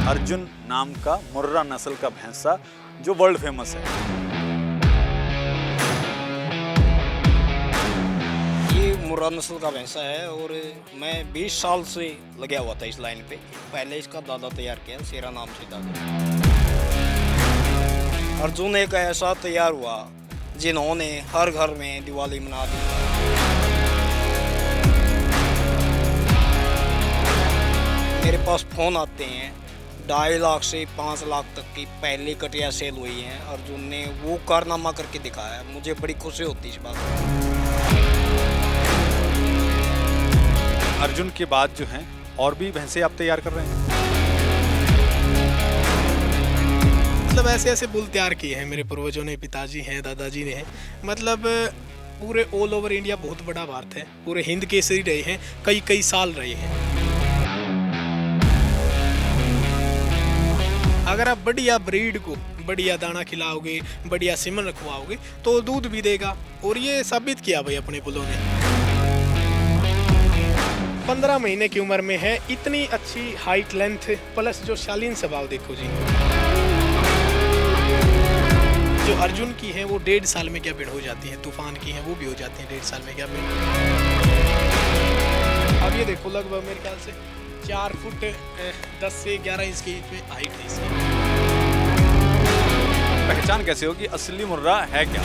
अर्जुन नाम का मुर्रा नस्ल का भैंसा जो वर्ल्ड फेमस है। ये मुर्रा नस्ल का भैंसा है और मैं 20 साल से लगा हुआ था इस लाइन पे। पहले इसका दादा तैयार किया, शेरा नाम से दादा। अर्जुन एक ऐसा तैयार हुआ जिन्होंने हर घर में दिवाली मना दी। मेरे पास फोन आते हैं 2.5 लाख से 5 लाख तक की पहली कटिया सेल हुई है। अर्जुन ने वो कारनामा करके दिखाया, मुझे बड़ी खुशी होती है इस बात में। अर्जुन के बाद जो हैं और भी भैंसे आप तैयार कर रहे हैं? मतलब ऐसे ऐसे बुल तैयार किए हैं मेरे पूर्वजों ने, पिताजी हैं, दादाजी ने हैं। मतलब पूरे ऑल ओवर इंडिया बहुत बड़ा भारत है, पूरे हिंद केसरी रहे हैं, कई कई साल रहे हैं। अगर आप बढ़िया ब्रीड को बढ़िया दाना खिलाओगे, बढ़िया सीमन रखवाओगे तो दूध भी देगा, और ये साबित किया भाई अपने बुलों ने। 15 महीने की उम्र में है, इतनी अच्छी हाइट लेंथ प्लस जो शालीन स्वभाव देखो जी। जो अर्जुन की है वो 1.5 साल में क्या भेड़ हो जाती है, तूफान की है वो भी हो जाती है 1.5 साल में क्या भेड़। अब ये देखो लगभग मेरे ख्याल से 4 फुट 10 से 11 इंच की हाइट है इसकी। पहचान कैसे हो कि असली मुर्रा है क्या?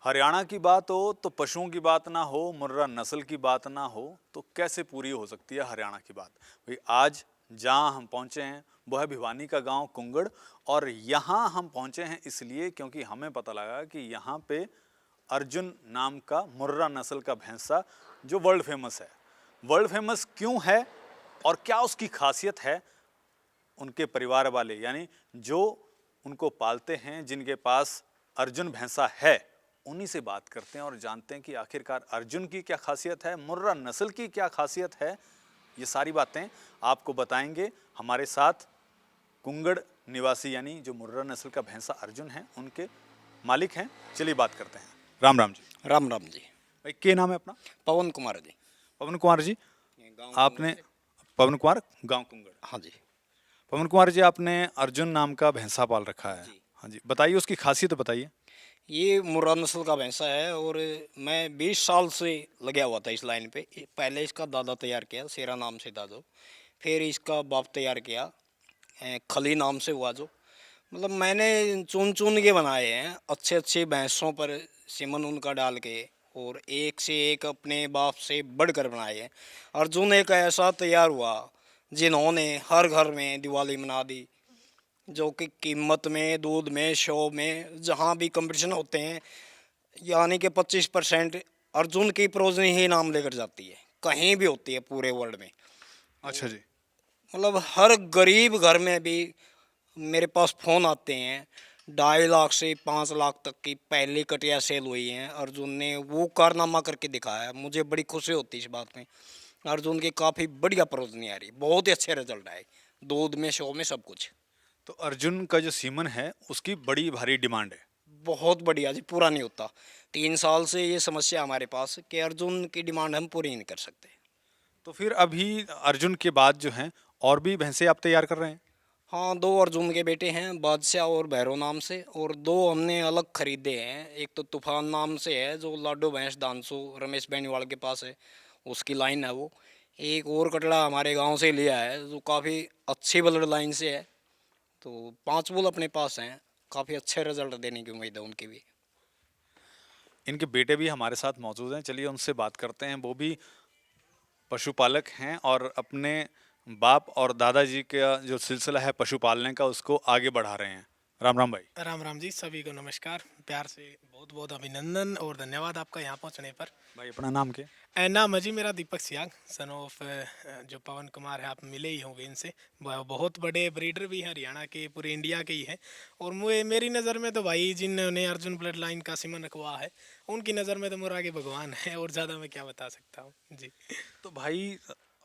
हरियाणा की बात हो तो पशुओं की बात ना हो, मुर्रा नस्ल की बात ना हो तो कैसे पूरी हो सकती है हरियाणा की बात? भाई आज जहां हम पहुंचे हैं वो है भिवानी का गांव कुंगड़, और यहाँ हम पहुंचे हैं इसलिए क्योंकि हमें पता लगा कि यहाँ पे अर्जुन नाम का मुर्रा नस्ल का भैंसा जो वर्ल्ड फेमस है। वर्ल्ड फेमस क्यों है और क्या उसकी खासियत है, उनके परिवार वाले यानी जो उनको पालते हैं, जिनके पास अर्जुन भैंसा है, उन्हीं से बात करते हैं और जानते हैं कि आखिरकार अर्जुन की क्या खासियत है, मुर्रा नस्ल की क्या खासियत है। ये सारी बातें आपको बताएंगे हमारे साथ कुंगड़ निवासी यानी जो मुर्रा नस्ल का भैंसा अर्जुन है, उनके मालिक हैं। चलिए बात करते हैं। राम राम जी। राम राम जी। भाई क्या नाम है अपना? पवन कुमार जी। पवन कुमार जी। आपने पवन कुमार गांव कुंगड़। हाँ जी। पवन कुमार जी, आपने अर्जुन नाम का भैंसा पाल रखा है। हाँ जी, बताइए उसकी खासियत बताइए। ये मुर्रा नस्ल का भैंसा है और मैं 20 साल से लगा हुआ था इस लाइन पे। पहले इसका दादा तैयार किया, शेरा नाम से दादा। फिर इसका बाप तैयार किया, खली नाम से हुआ जो। मतलब मैंने चुन चुन के बनाए हैं, अच्छे अच्छे भैंसों पर सीमन उनका डाल के, और एक से एक अपने बाप से बढ़कर बनाए हैं। अर्जुन एक ऐसा तैयार हुआ जिन्होंने हर घर में दिवाली मना दी। जो कि कीमत में, दूध में, शो में, जहाँ भी कंपटीशन होते हैं, यानी कि 25% अर्जुन की प्रोजनी ही नाम लेकर जाती है, कहीं भी होती है पूरे वर्ल्ड में। अच्छा जी। मतलब हर गरीब घर में भी मेरे पास फ़ोन आते हैं 2.5 लाख से 5 लाख तक की पहली कटिया सेल हुई हैं। अर्जुन ने वो कारनामा करके दिखाया, मुझे बड़ी खुशी होती है इस बात में। अर्जुन की काफ़ी बढ़िया प्रोजनी आ रही, बहुत ही अच्छे रिजल्ट आए, दूध में, शो में, सब कुछ। तो अर्जुन का जो सीमन है उसकी बड़ी भारी डिमांड है। बहुत बढ़िया जी, पूरा नहीं होता। 3 साल से ये समस्या हमारे पास कि अर्जुन की डिमांड हम पूरी नहीं कर सकते। तो फिर अभी अर्जुन के बाद जो हैं और भी भैंसे आप तैयार कर रहे हैं? हाँ, 2 अर्जुन के बेटे हैं, बादशाह और भैरव नाम से, और 2 हमने अलग खरीदे हैं। एक तो तूफान नाम से है जो लाडो भैंस दानसू रमेश बेनीवाल के पास है, उसकी लाइन है वो। एक और कटड़ा हमारे गांव से लिया है जो काफ़ी अच्छी ब्लड लाइन से है। तो 5 बुल अपने पास हैं, काफ़ी अच्छे रिजल्ट देने की उम्मीद है उनकी भी। इनके बेटे भी हमारे साथ मौजूद हैं, चलिए उनसे बात करते हैं। वो भी पशुपालक हैं और अपने बाप और दादाजी का जो सिलसिला है पशु पालने का उसको आगे बढ़ा रहे हैं। राम राम भाई। राम राम जी, सभी को नमस्कार, प्यार से बहुत बहुत अभिनंदन और धन्यवाद आपका यहाँ पहुँचने पर। भाई अपना नाम क्या? नाम है जी मेरा दीपक सियाग, सन ऑफ जो पवन कुमार है, आप मिले ही होंगे इनसे। बहुत बड़े ब्रीडर भी हैं हरियाणा के, पूरे इंडिया के ही हैं। और मुझे, मेरी नज़र में तो भाई जिन्होंने अर्जुन ब्लड लाइन का सीमन रखवा है, उनकी नज़र में तो मुर्रा के भगवान है, और ज़्यादा मैं क्या बता सकता हूँ जी। तो भाई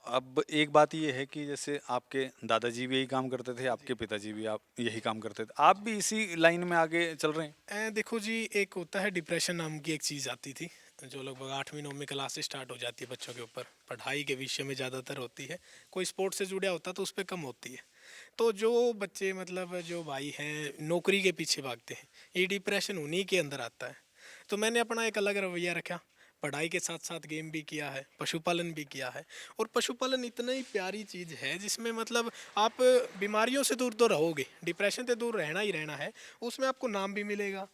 अब एक बात ये है कि जैसे आपके दादाजी भी यही काम करते थे, आपके पिताजी भी आप यही काम करते थे, आप भी इसी लाइन में आगे चल रहे हैं? देखो जी, एक होता है डिप्रेशन नाम की एक चीज़ आती थी, जो लगभग 8वीं 9वीं क्लास से स्टार्ट हो जाती है बच्चों के ऊपर, पढ़ाई के विषय में ज़्यादातर होती है। कोई स्पोर्ट्स से जुड़ा होता तो उस पर कम होती है। तो जो बच्चे मतलब जो भाई हैं नौकरी के पीछे भागते हैं, ये डिप्रेशन उन्हीं के अंदर आता है। तो मैंने अपना एक अलग रवैया रखा, पढ़ाई के साथ साथ गेम भी किया है, पशुपालन भी किया है। और पशुपालन इतना ही प्यारी चीज़ है जिसमें मतलब आप बीमारियों से दूर तो रहोगे, डिप्रेशन से दूर रहना ही रहना है। उसमें आपको नाम भी मिलेगा।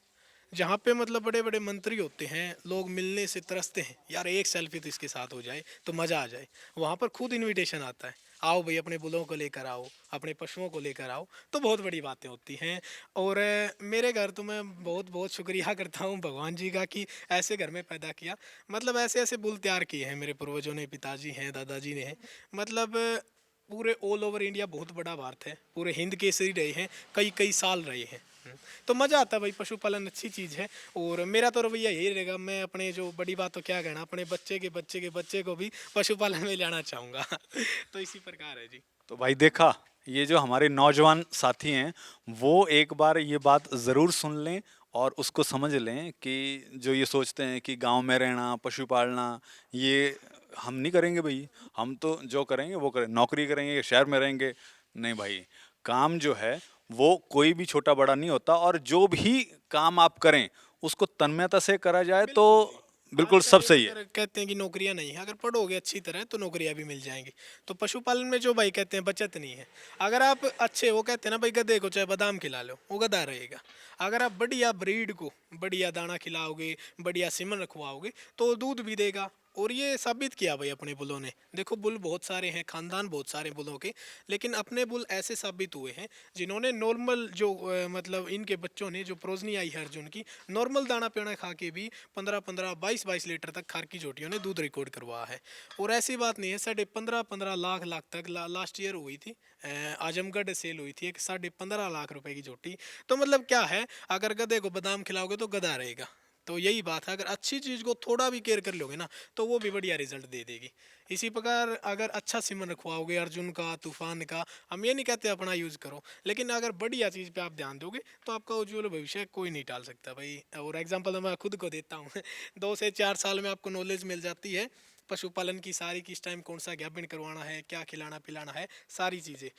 जहाँ पे मतलब बड़े बड़े मंत्री होते हैं, लोग मिलने से तरसते हैं, यार एक सेल्फी तो इसके साथ हो जाए तो मज़ा आ जाए। वहाँ पर खुद इनविटेशन आता है, आओ भाई अपने बुलों को लेकर आओ, अपने पशुओं को लेकर आओ, तो बहुत बड़ी बातें होती हैं। और मेरे घर तो मैं बहुत बहुत शुक्रिया करता हूँ भगवान जी का कि ऐसे घर में पैदा किया। मतलब ऐसे ऐसे बुल तैयार किए हैं मेरे पूर्वजों ने, पिताजी हैं, दादाजी ने हैं। मतलब पूरे ऑल ओवर इंडिया बहुत बड़ा भारत है, पूरे हिंद केसरी रहे हैं, कई कई साल रहे हैं। तो मज़ा आता है भाई, पशुपालन अच्छी चीज़ है। और मेरा तो रवैया यही रहेगा, मैं अपने जो बड़ी बात तो क्या कहना, अपने बच्चे के बच्चे के बच्चे को भी पशुपालन में लाना चाहूँगा। तो इसी प्रकार है जी। तो भाई देखा, ये जो हमारे नौजवान साथी हैं वो एक बार ये बात ज़रूर सुन लें और उसको समझ लें कि जो ये सोचते हैं कि गांव में रहना, पशु पालना, ये हम नहीं करेंगे भाई, हम तो जो करेंगे वो करें, नौकरी करेंगे, शहर में रहेंगे। नहीं भाई, काम जो है वो कोई भी छोटा बड़ा नहीं होता, और जो भी काम आप करें उसको तन्मयता से करा जाए तो बिल्कुल सब आजकल सही है। अगर कहते हैं कि नौकरियां नहीं है, अगर पढ़ोगे अच्छी तरह तो नौकरियां भी मिल जाएंगी। तो पशुपालन में जो भाई कहते हैं बचत नहीं है। अगर आप अच्छे, वो कहते हैं ना भाई, गधे को चाहे बादाम खिला लो वो गधा रहेगा। अगर आप बढ़िया ब्रीड को बढ़िया दाना खिलाओगे, बढ़िया सीमन रखवाओगे तो दूध भी देगा। और ये साबित किया भाई अपने बुलों ने। देखो बुल बहुत सारे हैं, खानदान बहुत सारे बुलों के, लेकिन अपने बुल ऐसे साबित हुए हैं जिन्होंने नॉर्मल जो मतलब इनके बच्चों ने जो प्रोजनी आई है अर्जुन की, नॉर्मल दाना पेड़ा खा के भी 15-15 22-22 लीटर तक खार की जोटियों ने दूध रिकॉर्ड करवाया है। और ऐसी बात नहीं है, 15.5 लाख तक लास्ट ईयर हुई थी, आजमगढ़ सेल हुई थी एक 15.5 लाख रुपए की जोटी। तो मतलब क्या है, अगर गधे को बादाम खिलाओगे तो गधा रहेगा। तो यही बात है, अगर अच्छी चीज़ को थोड़ा भी केयर कर लोगे ना तो वो भी बढ़िया रिजल्ट दे देगी। इसी प्रकार अगर अच्छा सिमन रखवाओगे अर्जुन का, तूफान का, हम ये नहीं कहते अपना यूज़ करो, लेकिन अगर बढ़िया चीज़ पे आप ध्यान दोगे तो आपका उज्ज्वल भविष्य कोई नहीं टाल सकता भाई। और एग्जांपल मैं खुद को देता हूँ 2 से 4 साल में आपको नॉलेज मिल जाती है पशुपालन की सारी, किस टाइम कौन सा गैपिंग करवाना है, क्या खिलाना पिलाना है, सारी चीज़ें।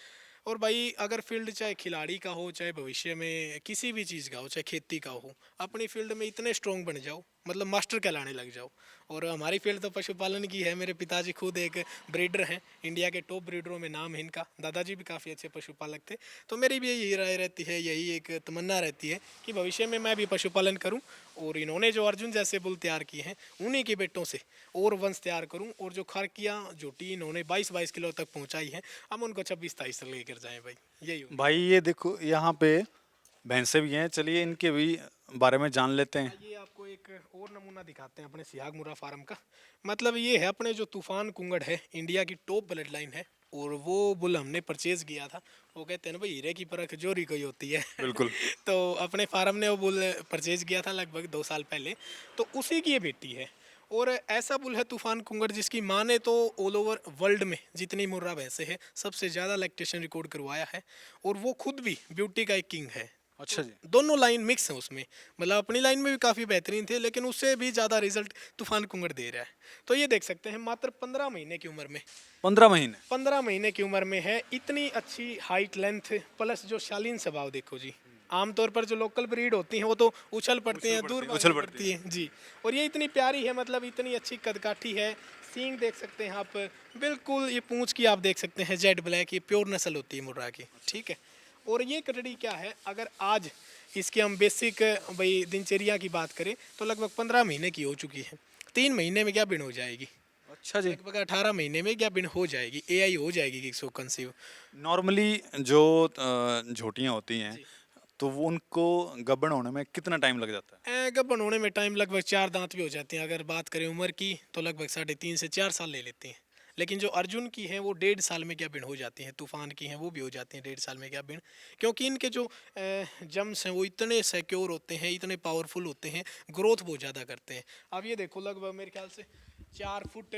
और भाई अगर फील्ड चाहे खिलाड़ी का हो, चाहे भविष्य में किसी भी चीज़ का हो, चाहे खेती का हो, अपनी फील्ड में इतने स्ट्रॉन्ग बन जाओ, मतलब मास्टर कहलाने लग जाओ। और हमारी फील्ड तो पशुपालन की है। मेरे पिताजी खुद एक ब्रीडर हैं, इंडिया के टॉप ब्रीडरों में नाम है इनका। दादाजी भी काफ़ी अच्छे पशुपालक थे। तो मेरी भी यही राय रहती है, यही एक तमन्ना रहती है कि भविष्य में मैं भी पशुपालन करूं और इन्होंने जो अर्जुन जैसे बुल तैयार किए हैं उन्हीं के बेटों से और वंश तैयार करूं। और जो खरकियाँ झोटी इन्होंने 22-22 किलो तक पहुंचाई हैं, हम उनको 26-27 तक लेकर जाएं भाई, यही हो। भाई ये देखो यहाँ पे भैंसे भी हैं, चलिए इनके भी बारे में जान लेते हैं। ये आपको एक और नमूना दिखाते हैं अपने सियागमुरा फार्म का। मतलब ये है अपने जो तूफान कुंगड़ है, इंडिया की टॉप ब्लड लाइन है। और वो बुल हमने परचेज किया था। वो कहते हैं ना भाई, हीरे की परख जोरी कोई होती है। बिल्कुल। तो अपने फार्म ने वो बुल परचेज किया था लगभग 2 साल पहले। तो उसी की ये बेटी है। और ऐसा बुल है तूफान कुंगड़ जिसकी माँ ने तो ऑल ओवर वर्ल्ड में जितनी मुर्रा भैंसे है सबसे ज़्यादा लैक्टेशन रिकॉर्ड करवाया है। और वो खुद भी ब्यूटी का एक किंग है। अच्छा जी। दोनों लाइन मिक्स है उसमें, मतलब अपनी लाइन में भी काफ़ी बेहतरीन थे, लेकिन उससे भी ज़्यादा रिजल्ट तूफान कुंगड़ दे रहा है। तो ये देख सकते हैं मात्र 15 महीने की उम्र में, 15 महीने। 15 महीने की उम्र में है, इतनी अच्छी हाइट लेंथ प्लस जो शालीन स्वभाव देखो जी। आमतौर पर जो लोकल ब्रीड होती हैं वो तो उछल पड़ती हैं, दूर उछल भागने पड़ती पड़ती हैं जी। और ये इतनी प्यारी है, मतलब इतनी अच्छी कदकाठी है। सींग देख सकते हैं आप, बिल्कुल ये पूंछ की आप देख सकते हैं जेड ब्लैक, ये प्योर नस्ल होती है मुर्रा की, ठीक है। और ये कटड़ी क्या है, अगर आज इसकी हम बेसिक भाई दिनचर्या की बात करें तो लगभग 15 महीने की हो चुकी है। 3 महीने में क्या बिन हो जाएगी, अच्छा जी। लगभग 18 महीने में क्या बिन हो जाएगी, एआई हो जाएगी कि सो कंसीव। नॉर्मली जो झोटियाँ होती हैं तो वो उनको गब्बन होने में कितना टाइम लग जाता है? गब्बन होने में टाइम लगभग 4 दांत भी हो जाते हैं। अगर बात करें उम्र की तो लगभग 3.5 से 4 साल ले लेते हैं। लेकिन जो अर्जुन की हैं वो 1.5 साल में क्या बिन हो जाती हैं। तूफान की हैं वो भी हो जाती हैं 1.5 साल में क्या बिन, क्योंकि इनके जो जम्स हैं वो इतने सिक्योर होते हैं, इतने पावरफुल होते हैं, ग्रोथ बहुत ज़्यादा करते हैं। अब ये देखो लगभग मेरे ख्याल से 4 फुट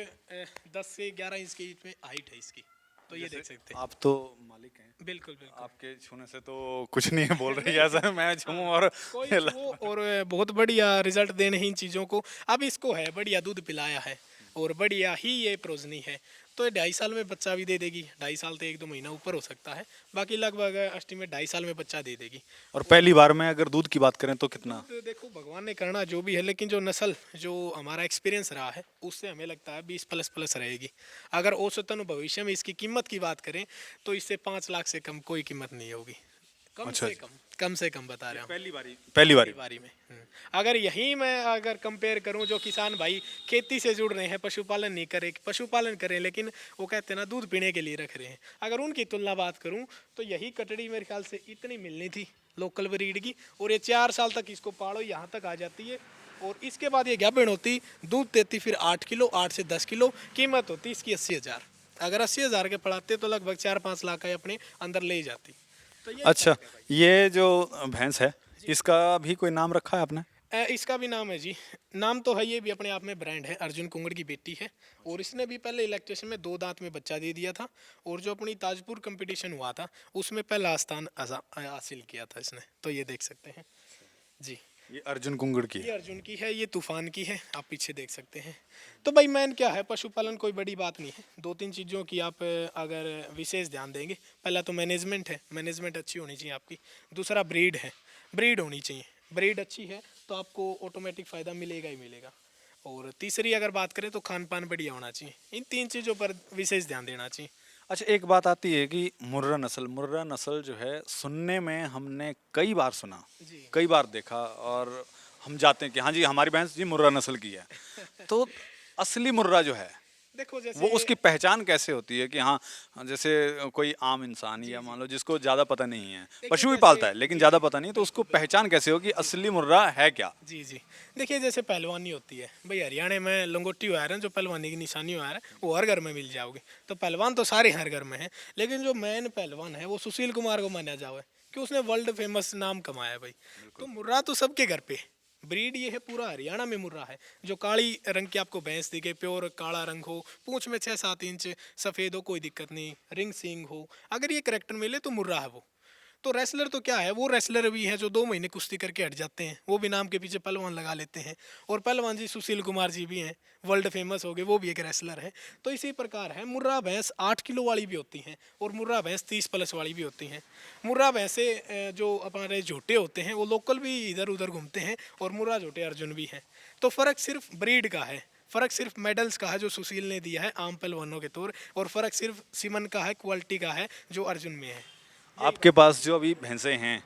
10 से 11 इंच के बीच में हाइट है इसकी। तो ये देख सकते हैं। आप तो मालिक हैं, बिल्कुल बिल्कुल। आपके छूने से तो कुछ नहीं बोल रही है ऐसा मैं छूऊं और कोई छुओ और बहुत बढ़िया रिजल्ट देने हैं इन चीज़ों को। अब इसको है बढ़िया दूध पिलाया है और बढ़िया ही ये प्रोजनी है, तो ये 2.5 साल में बच्चा भी दे देगी। 2.5 साल तो 1-2 महीना ऊपर हो सकता है, बाकी लगभग एस्टिमेट 2.5 साल में बच्चा दे देगी। और पहली बार में अगर दूध की बात करें तो कितना? तो देखो भगवान ने करना जो भी है, लेकिन जो नस्ल जो हमारा एक्सपीरियंस रहा है उससे हमें लगता है 20 प्लस प्लस रहेगी। अगर औसतन भविष्य में इसकी कीमत की बात करें तो इससे 5 लाख से कम कोई कीमत नहीं होगी। अच्छा कम से कम बता रहा हूँ पहली बारी बारी में। अगर यही मैं अगर कंपेयर करूं, जो किसान भाई खेती से जुड़ रहे हैं, पशुपालन नहीं करे, पशुपालन करें लेकिन वो कहते हैं ना दूध पीने के लिए रख रहे हैं, अगर उनकी तुलना बात करूं तो यही कटड़ी मेरे ख्याल से इतनी मिलनी थी लोकल ब्रीड की, और ये 4 साल तक इसको पालो यहाँ तक आ जाती है, और इसके बाद ये गाभिन होती, दूध देती फिर 8 किलो, 8 से 10 किलो, कीमत होती इसकी 80,000। अगर 80,000 के पढ़ाते तो लगभग 4-5 लाख का अपने अंदर ले जाती। तो ये अच्छा, ये जो भैंस है इसका भी कोई नाम रखा है आपने? इसका भी नाम है जी, नाम तो है, ये भी अपने आप में ब्रांड है। अर्जुन कुंगड़ की बेटी है, और इसने भी पहले इलेक्ट्रेशन में 2 दांत में बच्चा दे दिया था, और जो अपनी ताजपुर कंपटीशन हुआ था उसमें पहला स्थान हासिल किया था इसने। तो ये देख सकते हैं जी, ये अर्जुन कुंगड़ की ये है। अर्जुन की है, ये तूफान की है, आप पीछे देख सकते हैं। तो भाई मैन क्या है, पशुपालन कोई बड़ी बात नहीं है। 2-3 चीज़ों की आप अगर विशेष ध्यान देंगे, पहला तो मैनेजमेंट है, मैनेजमेंट अच्छी होनी चाहिए आपकी। दूसरा ब्रीड है, ब्रीड होनी चाहिए, ब्रीड अच्छी है तो आपको ऑटोमेटिक फ़ायदा मिलेगा ही मिलेगा। और तीसरी अगर बात करें तो खान पान बढ़िया होना चाहिए। इन 3 चीज़ों पर विशेष ध्यान देना चाहिए। अच्छा, एक बात आती है कि मुर्रा नस्ल जो है सुनने में हमने कई बार सुना, जी। कई बार देखा, और हम जाते हैं कि हाँ जी हमारी भैंस जी मुर्रा नस्ल की है। तो असली मुर्रा जो है देखो जैसे वो उसकी पहचान कैसे होती है कि हाँ, जैसे कोई आम इंसान या मान लो जिसको ज़्यादा पता नहीं है, पशु भी जैसे- पालता है लेकिन ज़्यादा पता नहीं, तो उसको पहचान कैसे हो कि असली मुर्रा है क्या? जी जी, देखिए जैसे पहलवानी होती है भाई, हरियाणा में लंगोटी आयरन जो पहलवानी की निशानी आयरन वो हर घर में मिल जाओगे। तो पहलवान तो सारे हर घर में हैं, लेकिन जो मेन पहलवान है वो सुशील कुमार को माना जावे कि उसने वर्ल्ड फेमस नाम कमाया है भाई। तो मुर्रा तो सबके घर पे, ब्रीड ये है पूरा हरियाणा में मुर्रा है। जो काली रंग की आपको भैंस दिखे, प्योर काला रंग हो, पूंछ में 6-7 इंच सफ़ेद हो, कोई दिक्कत नहीं, रिंग सींग हो, अगर ये करेक्टर मिले तो मुर्रा है वो। तो रेसलर तो क्या है, वो रेसलर भी है जो 2 महीने कुश्ती करके हट जाते हैं, वो भी नाम के पीछे पहलवान लगा लेते हैं। और पहलवान जी सुशील कुमार जी भी हैं, वर्ल्ड फेमस हो गए, वो भी एक रेसलर है। तो इसी प्रकार है, मुर्रा भैंस 8 किलो वाली भी होती हैं और मुर्रा भैंस 30 प्लस वाली भी होती हैं। मुर्रा भैंसे जो हमारे झोटे होते हैं वो लोकल भी इधर उधर घूमते हैं, और मुर्रा झोटे अर्जुन भी हैं। तो फ़र्क सिर्फ ब्रीड का है, फ़र्क सिर्फ मेडल्स का है जो सुशील ने दिया है आम पहलवानों के तौर, और फ़र्क सिर्फ सीमन का है, क्वालिटी का है जो अर्जुन में है। आपके पास जो अभी भैंसें हैं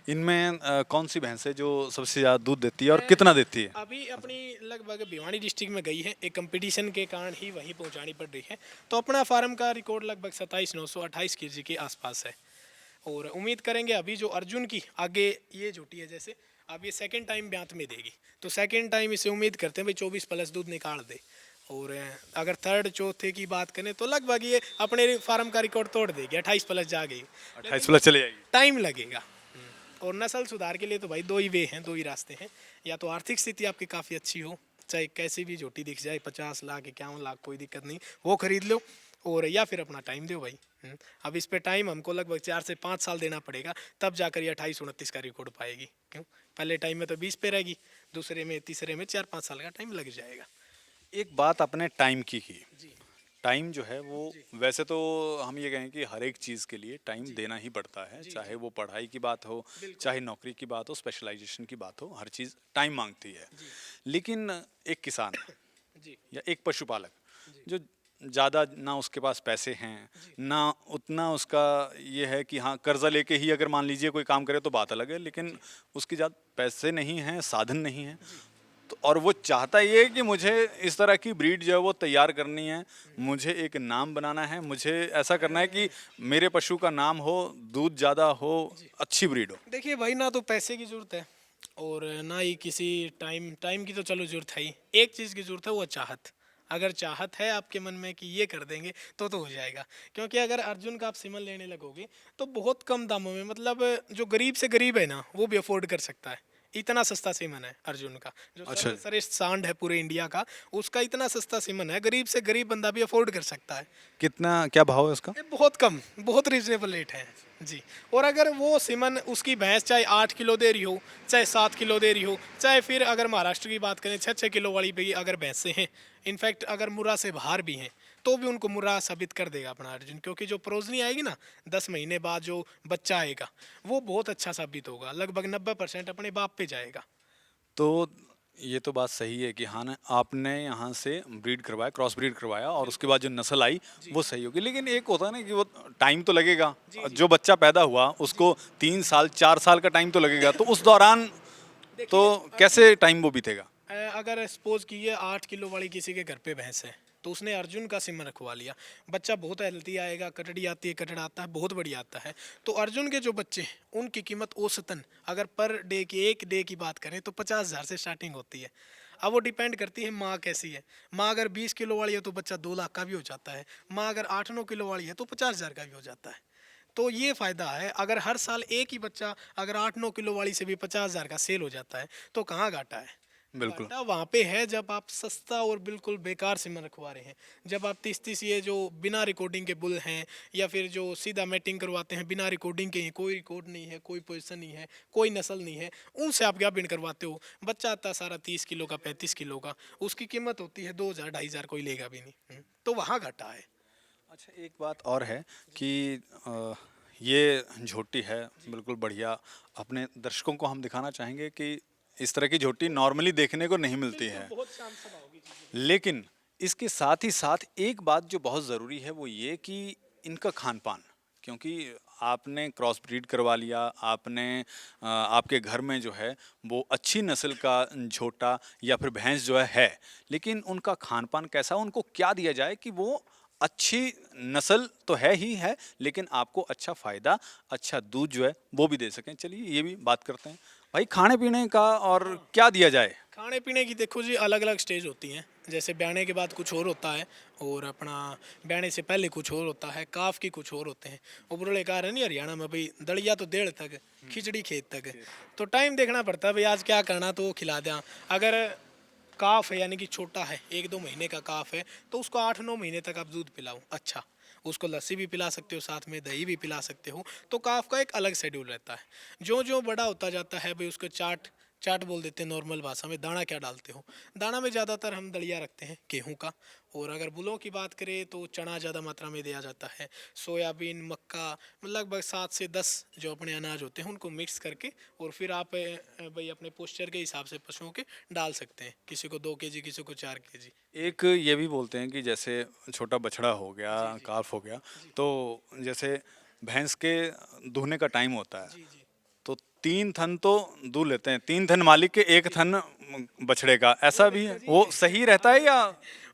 इनमें कौन सी भैंस है जो सबसे ज़्यादा दूध देती है और कितना देती है? अभी अपनी लगभग भिवानी डिस्ट्रिक्ट में गई है, एक कंपटीशन के कारण ही वहीं पहुंचानी पड़ रही है। तो अपना फार्म का रिकॉर्ड लगभग 27,928 केजी के आसपास है, और उम्मीद करेंगे अभी जो अर्जुन की आगे ये झूठी है, जैसे अब ये सेकंड टाइम ब्यांत में देगी, तो सेकंड टाइम इसे उम्मीद करते हैं भाई 24 प्लस दूध निकाल दे। और अगर थर्ड चौथे की बात करें तो लगभग ये अपने फार्म का रिकॉर्ड तोड़ देगी, 28 प्लस जा गई। 28 प्लस चली जाएगी। टाइम लगेगा। और नस्ल सुधार के लिए तो भाई 2 ही वे हैं, 2 ही रास्ते हैं। या तो आर्थिक स्थिति आपकी काफ़ी अच्छी हो, चाहे कैसी भी झोटी दिख जाए, 50 लाख 51 लाख कोई दिक्कत नहीं, वो खरीद लो, और या फिर अपना टाइम दो भाई। अब इस पे टाइम हमको लगभग 4 से 5 साल देना पड़ेगा, तब जाकर ये 28-29 का रिकॉर्ड पाएगी। क्यों, पहले टाइम में तो 20 पे रहेगी, दूसरे में तीसरे में 4-5 साल का टाइम लग जाएगा। एक बात आपने टाइम की टाइम जो है वो वैसे तो हम ये कहें कि हर एक चीज़ के लिए टाइम देना ही पड़ता है, चाहे वो पढ़ाई की बात हो, चाहे नौकरी की बात हो, स्पेशलाइजेशन की बात हो, हर चीज़ टाइम मांगती है। लेकिन एक किसान या एक पशुपालक जो ज़्यादा ना उसके पास पैसे हैं, ना उतना उसका ये है कि हाँ कर्जा लेके ही अगर मान लीजिए कोई काम करे तो बात अलग है, लेकिन उसकी ज़्यादा पैसे नहीं हैं, साधन नहीं है, तो और वो चाहता ये है कि मुझे इस तरह की ब्रीड जो है वो तैयार करनी है, मुझे एक नाम बनाना है, मुझे ऐसा करना है कि मेरे पशु का नाम हो, दूध ज़्यादा हो, अच्छी ब्रीड हो। देखिए भाई, ना तो पैसे की ज़रूरत है और ना ही किसी टाइम की तो चलो ज़रूरत है ही, एक चीज़ की ज़रूरत है, वो चाहत। अगर चाहत है आपके मन में कि ये कर देंगे तो हो जाएगा। क्योंकि अगर अर्जुन का आप सीमन लेने लगोगे तो बहुत कम दामों में, मतलब जो गरीब से गरीब है ना वो भी अफोर्ड कर सकता है। इतना सस्ता सीमन है अर्जुन का, जो अच्छा। सर्वश्रेष्ठ सांड है पूरे इंडिया का, उसका इतना सस्ता सीमन है, गरीब से गरीब बंदा भी अफोर्ड कर सकता है। कितना क्या भाव है उसका? ये बहुत कम, बहुत रीजनेबल रेट है जी। और अगर वो सीमन उसकी भैंस चाहे 8 किलो दे रही हो, चाहे 7 किलो दे रही हो, चाहे फिर अगर महाराष्ट्र की बात करें 6-6 किलो वाली भी अगर भैंसें हैं, इनफैक्ट अगर मुर्रा से बाहर भी हैं, तो भी उनको मुर्रा साबित कर देगा अपना अर्जुन, क्योंकि जो प्रोजनी आएगी ना 10 महीने बाद जो बच्चा आएगा वो बहुत अच्छा साबित होगा, लगभग 90% अपने बाप पे जाएगा। तो ये तो बात सही है कि हाँ ना, आपने यहाँ से ब्रीड करवाया, क्रॉस ब्रीड करवाया और उसके बाद जो नस्ल आई वो सही होगी। लेकिन एक होता है ना कि वो टाइम तो लगेगा, जो बच्चा पैदा हुआ उसको 3 साल 4 साल का टाइम तो लगेगा, तो उस दौरान तो कैसे टाइम वो बीतेगा? अगर सपोज कीजिए 8 किलो वाली किसी के घर पे भैंस है, तो उसने अर्जुन का सीमन रखवा लिया, बच्चा बहुत हेल्थी आएगा, कटड़ी आती है, कटड़ा आता है, बहुत बढ़िया आता है। तो अर्जुन के जो बच्चे हैं उनकी कीमत औसतन अगर पर डे की, एक डे की बात करें तो 50,000 से स्टार्टिंग होती है। अब वो डिपेंड करती है माँ कैसी है। माँ अगर 20 किलो वाली है तो बच्चा 2 लाख का भी हो जाता है, माँ अगर 8-9 किलो वाली है तो 50,000 का भी हो जाता है। तो ये फ़ायदा है, अगर हर साल एक ही बच्चा अगर 8-9 किलो वाली से भी 50,000 का सेल हो जाता है तो कहाँ घाटा है? बिल्कुल। घाटा वहाँ पे है जब आप सस्ता और बिल्कुल बेकार सीमन रखवा रहे हैं। जब आप 30-30 ये जो बिना रिकॉर्डिंग के बुल हैं, या फिर जो सीधा मैटिंग करवाते हैं बिना रिकॉर्डिंग के ही, कोई रिकॉर्ड नहीं है, कोई पोजीशन नहीं है, कोई नस्ल नहीं है, उनसे आप क्या बिन करवाते हो? बच्चा आता है सारा 30 किलो का, 35 किलो का, उसकी कीमत होती है 2,000-2,500, कोई लेगा भी नहीं। तो वहाँ घाटा है। अच्छा, एक बात और है कि ये झोटी है बिल्कुल बढ़िया। अपने दर्शकों को हम दिखाना चाहेंगे कि इस तरह की झोटी नॉर्मली देखने को नहीं मिलती है। बहुत शांत स्वभाव की चीज़ है। लेकिन इसके साथ ही साथ एक बात जो बहुत ज़रूरी है वो ये कि इनका खान-पान, क्योंकि आपने क्रॉस ब्रीड करवा लिया, आपने आपके घर में जो है वो अच्छी नस्ल का झोटा या फिर भैंस जो है, लेकिन उनका खान-पान कैसा, उनको क्या दिया जाए कि वो अच्छी नस्ल तो है ही है, लेकिन आपको अच्छा फ़ायदा, अच्छा दूध जो है वो भी दे सकें। चलिए ये भी बात करते हैं। भाई खाने-पीने का और क्या दिया जाए? खाने पीने की देखो जी अलग अलग स्टेज होती हैं। जैसे ब्याने के बाद कुछ और होता है, और अपना ब्याने से पहले कुछ और होता है, काफ की कुछ और होते हैं। उबरले कहा रहे नहीं हरियाणा में भाई दलिया तो डेढ़ तक, खिचड़ी खेत तक। तो टाइम देखना पड़ता है भाई आज क्या करना, तो वो खिला दें। अगर काफ है यानी कि छोटा है, 1-2 महीने का काफ है, तो उसको 8-9 महीने तक आप दूध पिलाओ। अच्छा, उसको लस्सी भी पिला सकते हो, साथ में दही भी पिला सकते हो। तो काफ का एक अलग शेड्यूल रहता है। जो जो बड़ा होता जाता है भाई उसको चाट चाट बोल देते हैं नॉर्मल भाषा में। दाना क्या डालते हो? दाना में ज़्यादातर हम दलिया रखते हैं गेहूं का, और अगर बुलों की बात करें तो चना ज़्यादा मात्रा में दिया जाता है, सोयाबीन, मक्का, लगभग 7 से 10 जो अपने अनाज होते हैं उनको मिक्स करके, और फिर आप भाई अपने पोस्चर के हिसाब से पशुओं के डाल सकते हैं। किसी को 2 केजी, किसी को 4 केजी। एक ये भी बोलते हैं कि जैसे छोटा बछड़ा हो गया, काफ हो गया, तो जैसे भैंस के दूहने का टाइम होता है, जी जी। तो 3 थन तो दूह लेते हैं, 3 थन मालिक के, 1 थन बछड़े का, ऐसा भी है? वो सही रहता है या?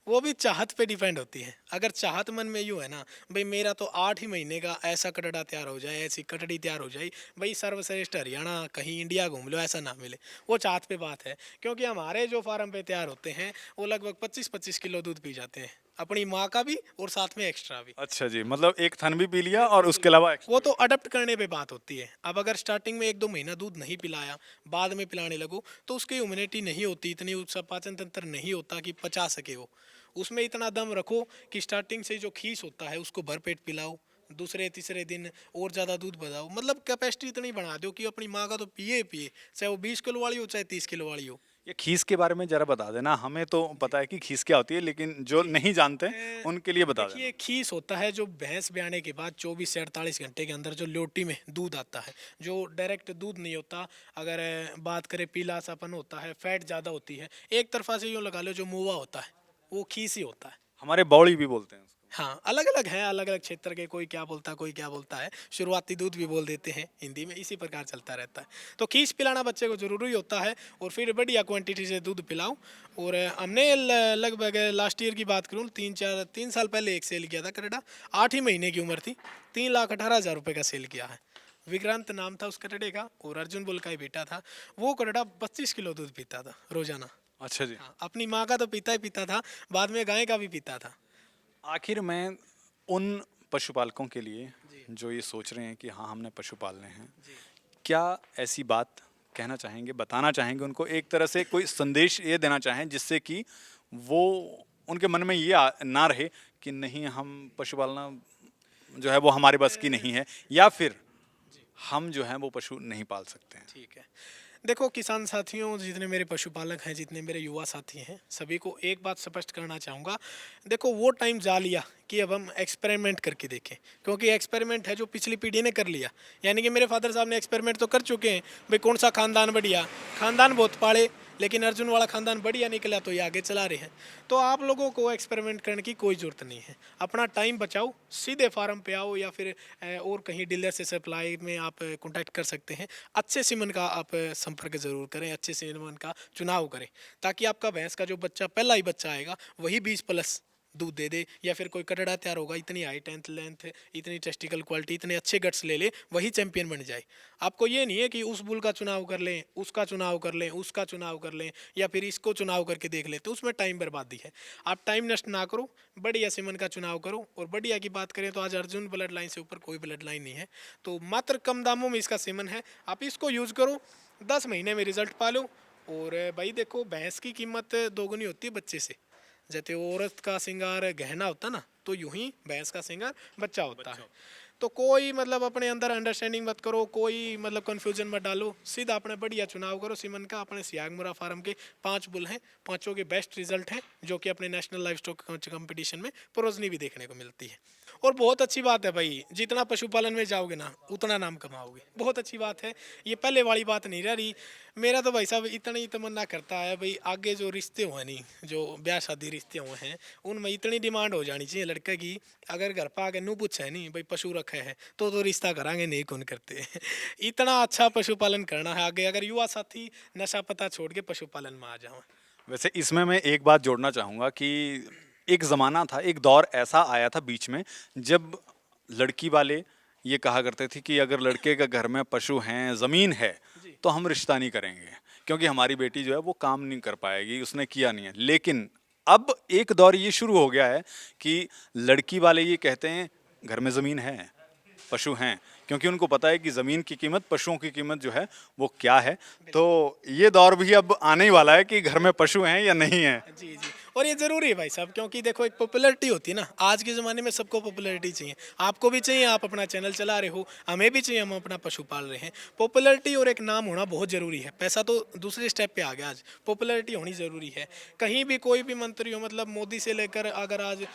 वो भी चाहत पे डिपेंड होती है। अगर चाहत मन में यूँ है ना भाई मेरा तो 8 ही महीने का ऐसा कटड़ा तैयार हो जाए, ऐसी कटड़ी तैयार हो जाए, भाई सर्वश्रेष्ठ हरियाणा कहीं इंडिया घूम लो, ऐसा ना मिले, वो चाहत पे बात है। क्योंकि हमारे जो फार्म पे तैयार होते हैं वो लगभग 25-25 किलो दूध पी जाते हैं, अपनी माँ का भी और साथ में एक्स्ट्रा भी। अच्छा जी, मतलब 1 थन भी पी लिया और उसके अलावा वो तो अडप्ट करने पे बात होती है। अब अगर स्टार्टिंग में 1-2 महीना दूध नहीं पिलाया, बाद में पिलाने लगो, तो उसकी इम्यूनिटी नहीं होती, इतनी उसका पाचन तंत्र नहीं होता कि पचा सके वो। उसमें इतना दम रखो कि स्टार्टिंग से जो खीस होता है उसको भरपेट पिलाओ, दूसरे तीसरे दिन और ज़्यादा दूध बढ़ाओ, मतलब कैपेसिटी इतनी बना दो कि अपनी माँ का तो पिए पिए, चाहे वो 20 किलो वाली हो चाहे 30 किलो वाली हो। ये खीस के बारे में ज़रा बता देना, हमें तो पता है कि खीस क्या होती है, लेकिन जो नहीं जानते उनके लिए बता देना। देखिए खीस होता है जो भैंस ब्याने के बाद 24 से 48 घंटे के अंदर जो लोटी में दूध आता है, जो डायरेक्ट दूध नहीं होता। अगर बात करें पीला सापन होता है, फैट ज़्यादा होती है, एक तरफा से यूँ लगा लो जो मुआ होता है वो खीस ही होता है। हमारे बौड़ी भी बोलते हैं उसको। हाँ, अलग अलग हैं, अलग अलग क्षेत्र के, कोई क्या बोलता है कोई क्या बोलता है। शुरुआती दूध भी बोल देते हैं हिंदी में, इसी प्रकार चलता रहता है। तो खीस पिलाना बच्चे को ज़रूरी होता है, और फिर बढ़िया क्वांटिटी से दूध पिलाओ। और हमने लगभग लास्ट ईयर की बात करूँ 3 साल पहले एक सेल किया था कटड़ा, 8 ही महीने की उम्र थी, 3,18,000 रुपये का सेल किया है। विक्रांत नाम था उस कटड़े का, और अर्जुन बुल का ही बेटा था। वो कटड़ा 25 किलो दूध पीता था रोजाना। अच्छा जी। हाँ, अपनी माँ का तो पीता ही पीता था, बाद में गाय का भी पीता था। आखिर में उन पशुपालकों के लिए जो ये सोच रहे हैं कि हाँ हमने पशु पालने हैं, क्या ऐसी बात कहना चाहेंगे, बताना चाहेंगे उनको, एक तरह से कोई संदेश ये देना चाहें जिससे कि वो उनके मन में ये ना रहे कि नहीं हम पशु पालना जो है वो हमारे बस की नहीं है, या फिर हम जो है वो पशु नहीं पाल सकते हैं। ठीक है। देखो किसान साथियों, जितने मेरे पशुपालक हैं, जितने मेरे युवा साथी हैं, सभी को एक बात स्पष्ट करना चाहूँगा। देखो वो टाइम जा लिया कि अब हम एक्सपेरिमेंट करके देखें, क्योंकि एक्सपेरिमेंट है जो पिछली पीढ़ी ने कर लिया। यानी कि मेरे फादर साहब ने एक्सपेरिमेंट तो कर चुके हैं, भाई कौन सा खानदान बढ़िया, खानदान बहुत पाले लेकिन अर्जुन वाला खानदान बढ़िया निकला तो ये आगे चला रहे हैं। तो आप लोगों को एक्सपेरिमेंट करने की कोई ज़रूरत नहीं है। अपना टाइम बचाओ, सीधे फार्म पे आओ या फिर और कहीं डीलर से सप्लाई में आप कांटेक्ट कर सकते हैं। अच्छे सीमन का आप संपर्क ज़रूर करें, अच्छे सीमन का चुनाव करें, ताकि आपका भैंस का जो बच्चा पहला ही बच्चा आएगा वही 20+ दूध दे दे, या फिर कोई कटड़ा तैयार होगा, इतनी हाई लेंथ, इतनी टेस्टिकल क्वालिटी, इतने अच्छे गट्स ले ले, वही चैंपियन बन जाए। आपको ये नहीं है कि उस बुल का चुनाव कर लें, उसका चुनाव कर लें, उसका चुनाव कर लें, या फिर इसको चुनाव करके देख लें, तो उसमें टाइम बर्बादी है। आप टाइम नष्ट ना करो, बढ़िया सीमन का चुनाव करो। और बढ़िया की बात करें तो आज अर्जुन ब्लड लाइन से ऊपर कोई ब्लड लाइन नहीं है, तो मात्र कम दामों में इसका सीमन है, आप इसको यूज़ करो, 10 महीने में रिजल्ट पालो। और भाई देखो, भैंस की कीमत दोगुनी होती है बच्चे से। जैसे औरत का श्रृंगार गहना होता ना, तो यूं ही भैंस का श्रृंगार बच्चा होता है। तो कोई मतलब अपने अंदर अंडरस्टैंडिंग मत करो, कोई मतलब कंफ्यूजन मत डालो, सीधा अपने बढ़िया चुनाव करो सीमन का। अपने सियागमुरा फार्म के 5 बुल हैं, 5 के बेस्ट रिजल्ट हैं, जो कि अपने नेशनल लाइफ स्टॉक कंपटीशन में प्रोजनी भी देखने को मिलती है। और बहुत अच्छी बात है भाई, जितना पशुपालन में जाओगे ना उतना नाम कमाओगे, बहुत अच्छी बात है। ये पहले वाली बात नहीं रही। मेरा तो भाई साहब इतना ही तमन्ना करता है भाई, आगे जो रिश्ते हुए नहीं, जो ब्याह शादी रिश्ते हुए हैं, उनमें इतनी डिमांड हो जानी चाहिए लड़के की, अगर घर पर आके नू पूछे नहीं भाई पशु रखे है तो रिश्ता करांगे, नहीं कौन करते। इतना अच्छा पशुपालन करना है आगे, अगर युवा साथी नशा पता छोड़ के पशुपालन में आ जाओ। वैसे इसमें मैं एक बात जोड़ना चाहूँगा कि एक ज़माना था, एक दौर ऐसा आया था बीच में, जब लड़की वाले ये कहा करते थे कि अगर लड़के के घर में पशु हैं, ज़मीन है, तो हम रिश्ता नहीं करेंगे, क्योंकि हमारी बेटी जो है वो काम नहीं कर पाएगी, उसने किया नहीं है। लेकिन अब एक दौर ये शुरू हो गया है कि लड़की वाले ये कहते हैं घर में ज़मीन है, पशु हैं, क्योंकि उनको पता है कि ज़मीन की कीमत, पशुओं की कीमत जो है वो क्या है। तो ये दौर भी अब आने ही वाला है कि घर में पशु हैं या नहीं है। जी जी, और ये ज़रूरी है भाई साहब, क्योंकि देखो एक पॉपुलैरिटी होती है ना, आज के ज़माने में सबको पॉपुलैरिटी चाहिए। आपको भी चाहिए, आप अपना चैनल चला रहे हो, हमें भी चाहिए, हम अपना पशु पाल रहे हैं। पॉपुलैरिटी और एक नाम होना बहुत ज़रूरी है। पैसा तो दूसरे स्टेप पे आ गया, आज पॉपुलैरिटी होनी ज़रूरी है। कहीं भी कोई भी मंत्री हो, मतलब मोदी से लेकर अगर आज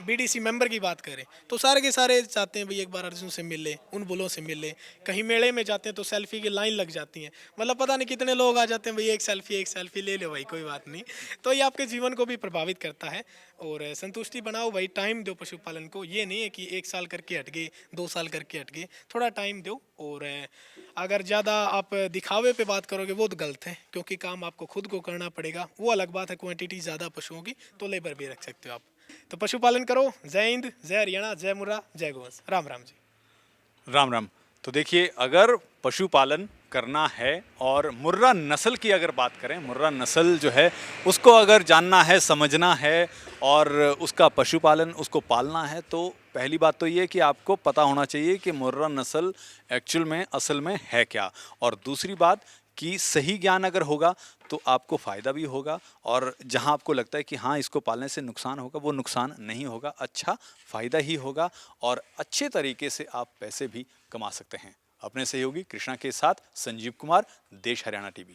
BDC मेंबर की बात करें तो सारे के सारे चाहते हैं भाई एक बार अर्जुन से मिल ले, उन बुलों से मिल ले। कहीं मेले में जाते हैं तो सेल्फी की लाइन लग जाती है, मतलब पता नहीं कितने लोग आ जाते हैं, भाई एक सेल्फी ले लो भाई, कोई बात नहीं। तो ये आपके जीवन को भी प्रभावित करता है। और संतुष्टि बनाओ भाई, टाइम दो पशुपालन को। ये नहीं है कि 1 साल करके हट गए, 2 साल करके हट गए, थोड़ा टाइम दो। और अगर ज़्यादा आप दिखावे पे बात करोगे वो तो गलत है, क्योंकि काम आपको खुद को करना पड़ेगा। वो अलग बात है, क्वांटिटी ज़्यादा पशुओं की तो लेबर भी रख सकते हो आप। तो पशुपालन करो। जय हिंद, जय हरियाणा, जय मुर्रा, जय गोवंश। राम राम जी। राम राम। तो देखिए, अगर पशुपालन करना है और मुर्रा नस्ल की अगर बात करें, मुर्रा नस्ल जो है उसको अगर जानना है, समझना है और उसका पशुपालन, उसको पालना है, तो पहली बात तो ये है कि आपको पता होना चाहिए कि मुर्रा नस्ल एक्चुअल में, असल में है क्या। और दूसरी बात कि सही ज्ञान अगर होगा तो आपको फ़ायदा भी होगा, और जहां आपको लगता है कि हाँ इसको पालने से नुकसान होगा, वो नुकसान नहीं होगा, अच्छा फ़ायदा ही होगा, और अच्छे तरीके से आप पैसे भी कमा सकते हैं। अपने सहयोगी कृष्णा के साथ संजीव कुमार, देश हरियाणा टीवी।